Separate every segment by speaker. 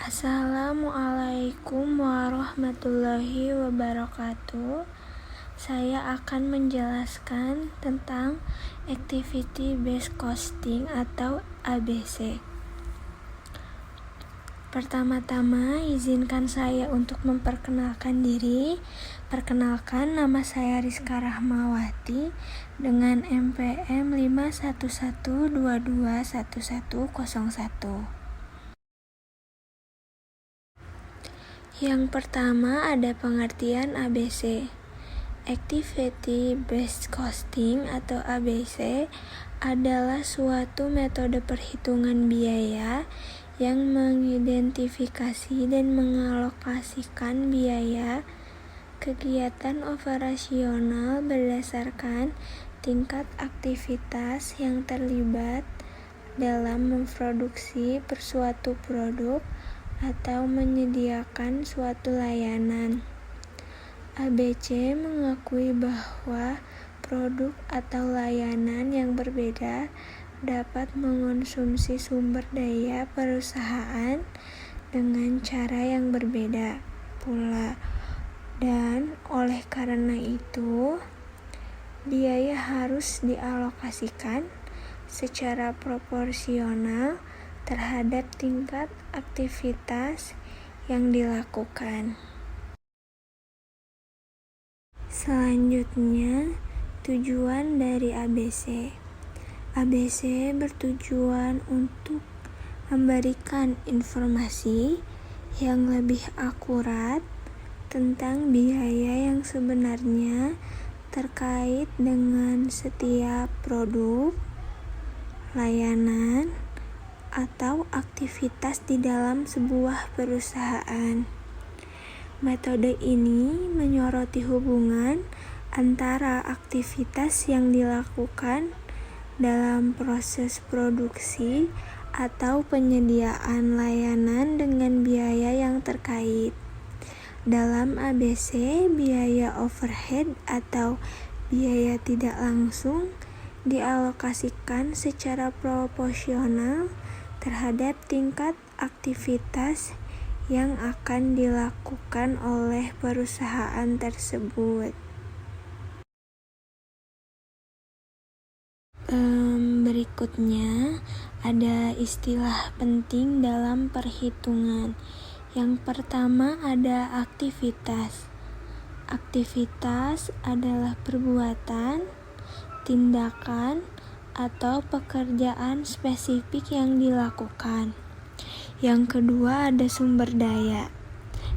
Speaker 1: Assalamualaikum warahmatullahi wabarakatuh. Saya akan menjelaskan tentang Activity Based Costing atau ABC. Pertama-tama, izinkan saya untuk memperkenalkan diri. Perkenalkan, nama saya Rizka Rahmawati dengan NPM 511221101. Yang pertama ada pengertian ABC. Activity Based Costing atau ABC adalah suatu metode perhitungan biaya yang mengidentifikasi dan mengalokasikan biaya kegiatan operasional berdasarkan tingkat aktivitas yang terlibat dalam memproduksi suatu produk atau menyediakan suatu layanan. ABC mengakui bahwa produk atau layanan yang berbeda dapat mengonsumsi sumber daya perusahaan dengan cara yang berbeda pula, dan oleh karena itu biaya harus dialokasikan secara proporsional terhadap tingkat aktivitas yang dilakukan. Selanjutnya, tujuan dari ABC. ABC bertujuan untuk memberikan informasi yang lebih akurat tentang biaya yang sebenarnya terkait dengan setiap produk, layanan, atau aktivitas di dalam sebuah perusahaan. Metode ini menyoroti hubungan antara aktivitas yang dilakukan dalam proses produksi atau penyediaan layanan dengan biaya yang terkait. Dalam ABC, biaya overhead atau biaya tidak langsung dialokasikan secara proporsional terhadap tingkat aktivitas yang akan dilakukan oleh perusahaan tersebut. Berikutnya ada istilah penting dalam perhitungan. Yang pertama ada aktivitas. Aktivitas adalah perbuatan, tindakan, atau pekerjaan spesifik yang dilakukan. Yang kedua ada sumber daya.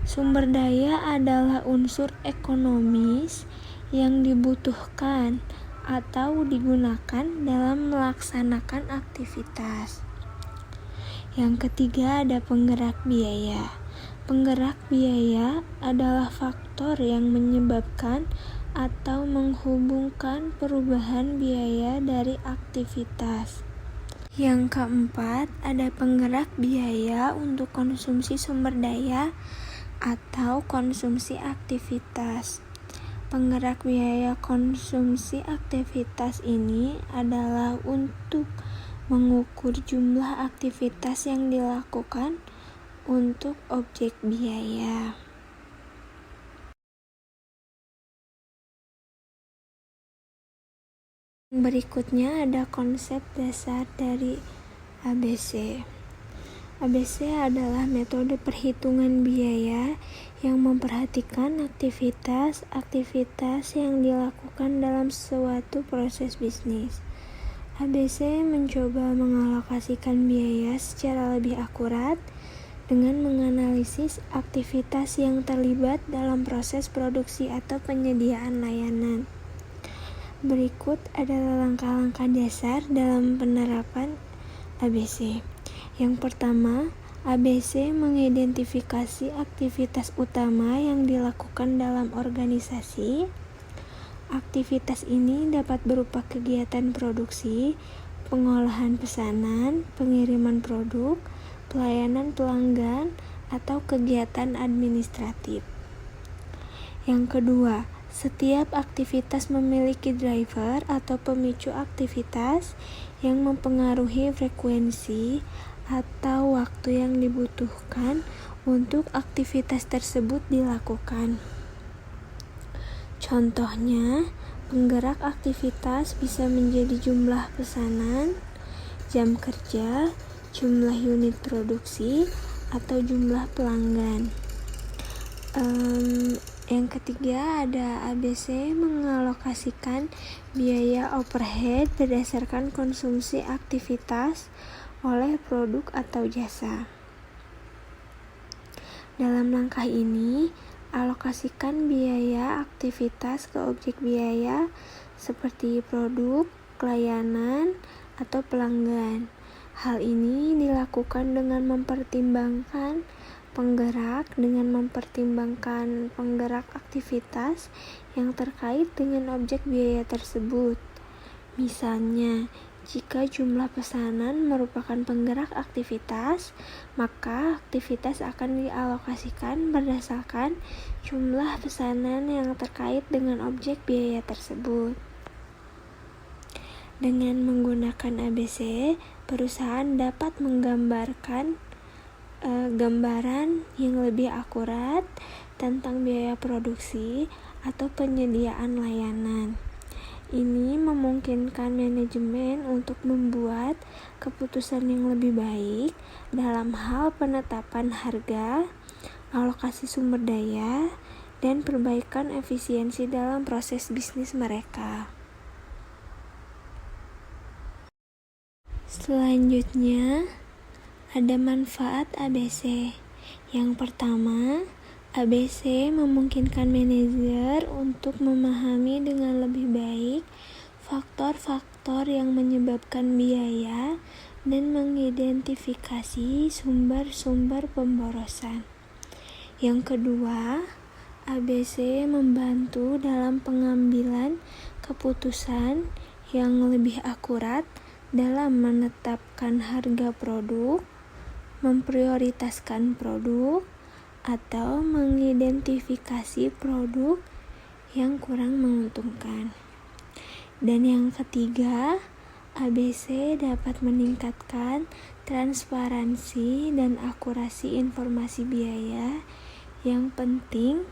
Speaker 1: Sumber daya adalah unsur ekonomis yang dibutuhkan atau digunakan dalam melaksanakan aktivitas. Yang ketiga ada penggerak biaya. Penggerak biaya adalah faktor yang menyebabkan atau menghubungkan perubahan biaya dari aktivitas. Yang keempat, ada penggerak biaya untuk konsumsi sumber daya atau konsumsi aktivitas. Penggerak biaya konsumsi aktivitas ini adalah untuk mengukur jumlah aktivitas yang dilakukan untuk objek biaya. Berikutnya ada konsep dasar dari ABC. ABC adalah metode perhitungan biaya yang memperhatikan aktivitas yang dilakukan dalam suatu proses bisnis. ABC mencoba mengalokasikan biaya secara lebih akurat dengan menganalisis aktivitas yang terlibat dalam proses produksi atau penyediaan layanan. Berikut adalah langkah-langkah dasar dalam penerapan ABC. Yang pertama, ABC mengidentifikasi aktivitas utama yang dilakukan dalam organisasi. Aktivitas ini dapat berupa kegiatan produksi, pengolahan pesanan, pengiriman produk, pelayanan pelanggan, atau kegiatan administratif. Yang kedua, setiap aktivitas memiliki driver atau pemicu aktivitas yang mempengaruhi frekuensi atau waktu yang dibutuhkan untuk aktivitas tersebut dilakukan. Contohnya, penggerak aktivitas bisa menjadi jumlah pesanan, jam kerja, jumlah unit produksi, atau jumlah pelanggan. Yang ketiga ada ABC mengalokasikan biaya overhead berdasarkan konsumsi aktivitas oleh produk atau jasa. Dalam langkah ini, alokasikan biaya aktivitas ke objek biaya seperti produk, layanan, atau pelanggan. Hal ini dilakukan dengan mempertimbangkan penggerak aktivitas yang terkait dengan objek biaya tersebut. Misalnya, jika jumlah pesanan merupakan penggerak aktivitas, maka aktivitas akan dialokasikan berdasarkan jumlah pesanan yang terkait dengan objek biaya tersebut. Dengan menggunakan ABC, perusahaan dapat menggambarkan gambaran yang lebih akurat tentang biaya produksi atau penyediaan layanan. Ini memungkinkan manajemen untuk membuat keputusan yang lebih baik dalam hal penetapan harga, alokasi sumber daya, dan perbaikan efisiensi dalam proses bisnis mereka. Selanjutnya, ada manfaat ABC. Yang pertama, ABC memungkinkan manajer untuk memahami dengan lebih baik faktor-faktor yang menyebabkan biaya dan mengidentifikasi sumber-sumber pemborosan. Yang kedua, ABC membantu dalam pengambilan keputusan yang lebih akurat dalam menetapkan harga produk, memprioritaskan produk, atau mengidentifikasi produk yang kurang menguntungkan. Dan yang ketiga, ABC dapat meningkatkan transparansi dan akurasi informasi biaya yang penting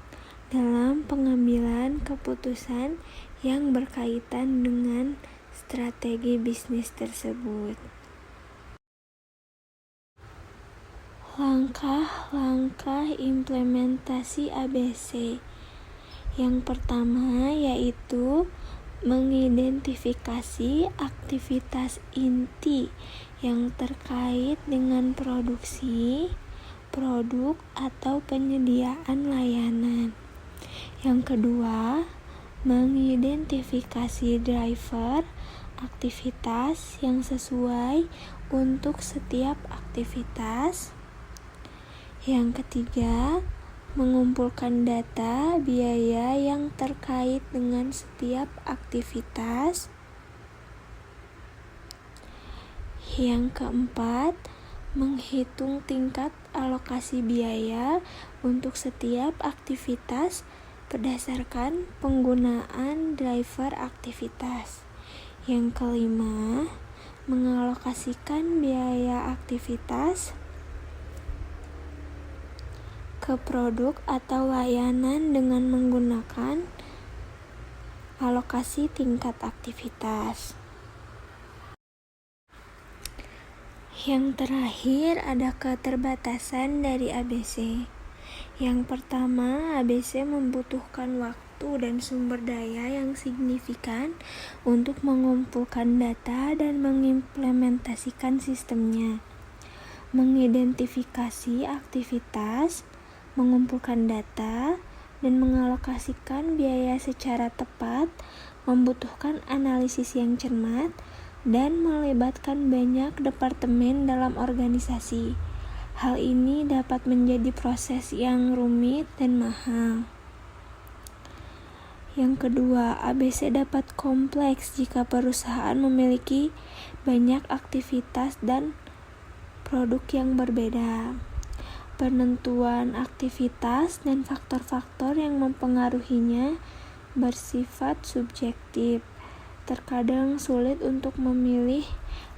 Speaker 1: dalam pengambilan keputusan yang berkaitan dengan strategi bisnis tersebut. Langkah-langkah implementasi ABC. Yang pertama yaitu mengidentifikasi aktivitas inti yang terkait dengan produksi, produk, atau penyediaan layanan. Yang kedua, mengidentifikasi driver aktivitas yang sesuai untuk setiap aktivitas. Yang ketiga, mengumpulkan data biaya yang terkait dengan setiap aktivitas. Yang keempat, menghitung tingkat alokasi biaya untuk setiap aktivitas berdasarkan penggunaan driver aktivitas. Yang kelima, mengalokasikan biaya aktivitas ke produk atau layanan dengan menggunakan alokasi tingkat aktivitas. Yang terakhir ada keterbatasan dari ABC. Yang pertama, ABC membutuhkan waktu dan sumber daya yang signifikan untuk mengumpulkan data dan mengimplementasikan sistemnya. Mengidentifikasi aktivitas, mengumpulkan data, dan mengalokasikan biaya secara tepat membutuhkan analisis yang cermat dan melibatkan banyak departemen dalam organisasi. Hal ini dapat menjadi proses yang rumit dan mahal. Yang kedua, ABC dapat kompleks jika perusahaan memiliki banyak aktivitas dan produk yang berbeda. Penentuan aktivitas dan faktor-faktor yang mempengaruhinya bersifat subjektif. Terkadang sulit untuk memilih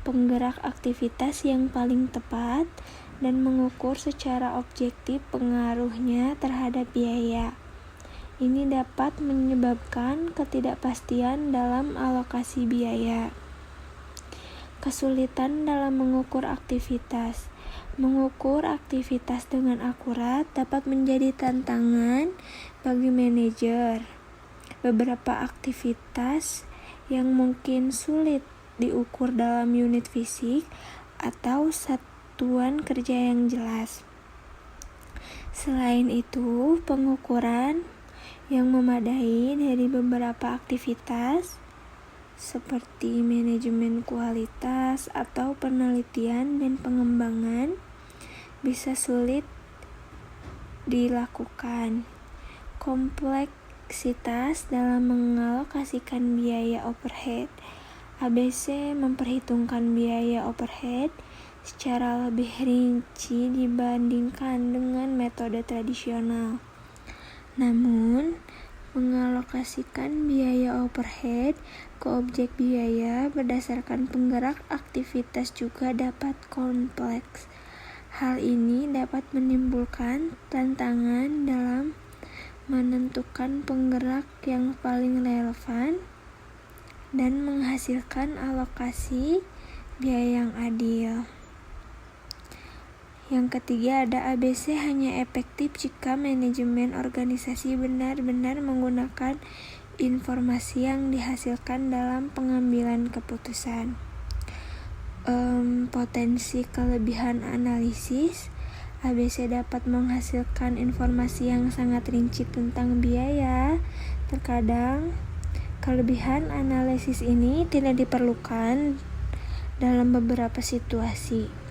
Speaker 1: penggerak aktivitas yang paling tepat dan mengukur secara objektif pengaruhnya terhadap biaya. Ini dapat menyebabkan ketidakpastian dalam alokasi biaya. Kesulitan dalam mengukur aktivitas. Mengukur aktivitas dengan akurat dapat menjadi tantangan bagi manajer. Beberapa aktivitas yang mungkin sulit diukur dalam unit fisik atau satuan kerja yang jelas. Selain itu, pengukuran yang memadai dari beberapa aktivitas seperti manajemen kualitas atau penelitian dan pengembangan bisa sulit dilakukan. Kompleksitas dalam mengalokasikan biaya overhead. ABC memperhitungkan biaya overhead secara lebih rinci dibandingkan dengan metode tradisional. Namun, mengalokasikan biaya overhead ke objek biaya berdasarkan penggerak aktivitas juga dapat kompleks. Hal ini dapat menimbulkan tantangan dalam menentukan penggerak yang paling relevan dan menghasilkan alokasi biaya yang adil. Yang ketiga ada ABC hanya efektif jika manajemen organisasi benar-benar menggunakan informasi yang dihasilkan dalam pengambilan keputusan. Potensi kelebihan analisis. ABC dapat menghasilkan informasi yang sangat rinci tentang biaya. Terkadang kelebihan analisis ini tidak diperlukan dalam beberapa situasi.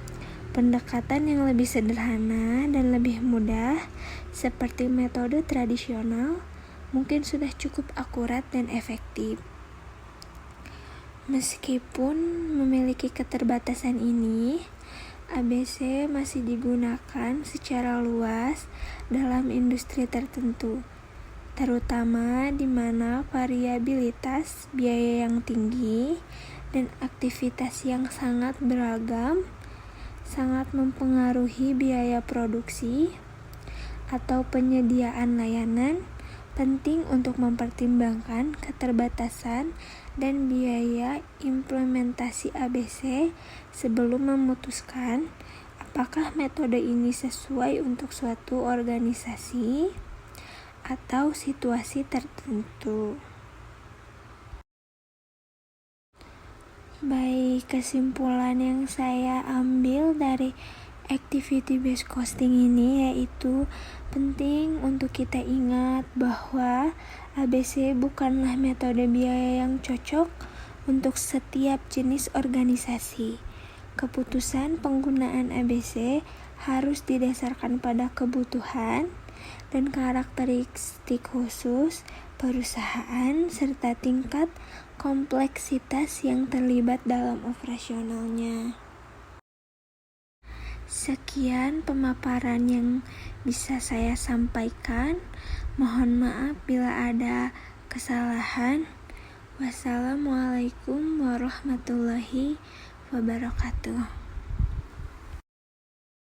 Speaker 1: Pendekatan yang lebih sederhana dan lebih mudah, seperti metode tradisional, mungkin sudah cukup akurat dan efektif. Meskipun memiliki keterbatasan ini, ABC masih digunakan secara luas dalam industri tertentu, terutama di mana variabilitas biaya yang tinggi dan aktivitas yang sangat beragam sangat mempengaruhi biaya produksi atau penyediaan layanan. Penting untuk mempertimbangkan keterbatasan dan biaya implementasi ABC sebelum memutuskan apakah metode ini sesuai untuk suatu organisasi atau situasi tertentu. Baik, kesimpulan yang saya ambil dari activity based costing ini yaitu penting untuk kita ingat bahwa ABC bukanlah metode biaya yang cocok untuk setiap jenis organisasi. Keputusan penggunaan ABC harus didasarkan pada kebutuhan dan karakteristik khusus perusahaan serta tingkat kompleksitas yang terlibat dalam operasionalnya. Sekian pemaparan yang bisa saya sampaikan. Mohon maaf bila ada kesalahan. Wassalamualaikum warahmatullahi wabarakatuh.